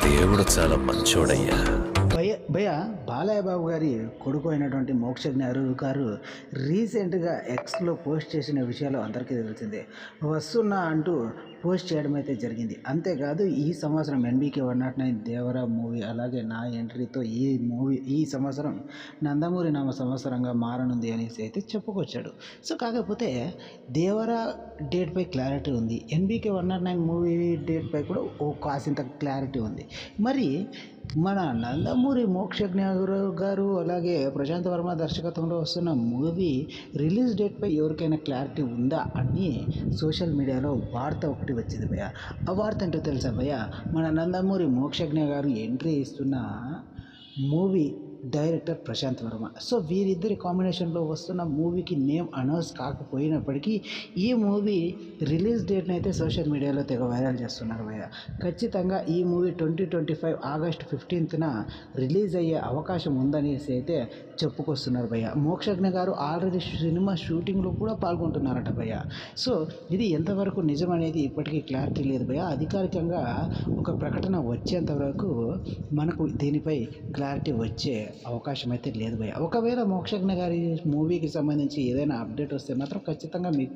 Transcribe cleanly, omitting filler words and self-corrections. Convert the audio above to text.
దేవుడు చాలా మంచోడయ్యా. భయ బాలయ్య బాబు గారి కొడుకు అయినటువంటి మోక్షజ్ఞ అరుణ్ గారు రీసెంట్గా ఎక్స్లో పోస్ట్ చేసిన విషయాలు అందరికీ తెలిసిందే. వస్తున్నా అంటూ పోస్ట్ చేయడం అయితే జరిగింది. అంతేకాదు ఈ సంవత్సరం ఎన్బీకే 109 దేవరా మూవీ అలాగే నా ఎంట్రీతో ఈ సంవత్సరం నందమూరి నామ సంవత్సరంగా మారనుంది అనేసి అయితే చెప్పుకొచ్చాడు. సో కాకపోతే దేవరా డేట్పై క్లారిటీ ఉంది, ఎన్బీకే 109 మూవీ డేట్పై కూడా ఓ కాసింత క్లారిటీ ఉంది. మరి మన నందమూరి మోక్షజ్ఞ గారు అలాగే ప్రశాంత్ వర్మ దర్శకత్వంలో వస్తున్న మూవీ రిలీజ్ డేట్పై ఎవరికైనా క్లారిటీ ఉందా అని సోషల్ మీడియాలో వార్త ఒకటి వచ్చింది భయ్య. ఆ వార్త ఏంటో తెలుసా భయ్య? మన నందమూరి మోక్షజ్ఞ గారు ఎంట్రీ ఇస్తున్న movie director Prashanth Varma. So వీరిద్దరి కాంబినేషన్లో వస్తున్న మూవీకి నేమ్ అనౌన్స్ కాకపోయినప్పటికీ ఈ మూవీ రిలీజ్ డేట్ని అయితే సోషల్ మీడియాలో తెగ వైరల్ చేస్తున్నారు భయ్య. ఖచ్చితంగా ఈ మూవీ 2025 ఆగస్ట్ 15న రిలీజ్ అయ్యే అవకాశం ఉందనేసి అయితే చెప్పుకొస్తున్నారు భయ్య. మోక్షజ్ఞ గారు ఆల్రెడీ సినిమా షూటింగ్లో కూడా పాల్గొంటున్నారట భయ్య. సో ఇది ఎంతవరకు నిజం అనేది ఇప్పటికీ క్లారిటీ లేదు భయ్య. అధికారికంగా ఒక ప్రకటన వచ్చేంత వరకు మనకు దీనిపై క్లారిటీ వచ్చే అవకాశం అయితే లేదు భయ్య. ఒకవేళ మోక్షజ్ఞ గారి మూవీకి సంబంధించి ఏదైనా అప్డేట్ వస్తే మాత్రం ఖచ్చితంగా మీకు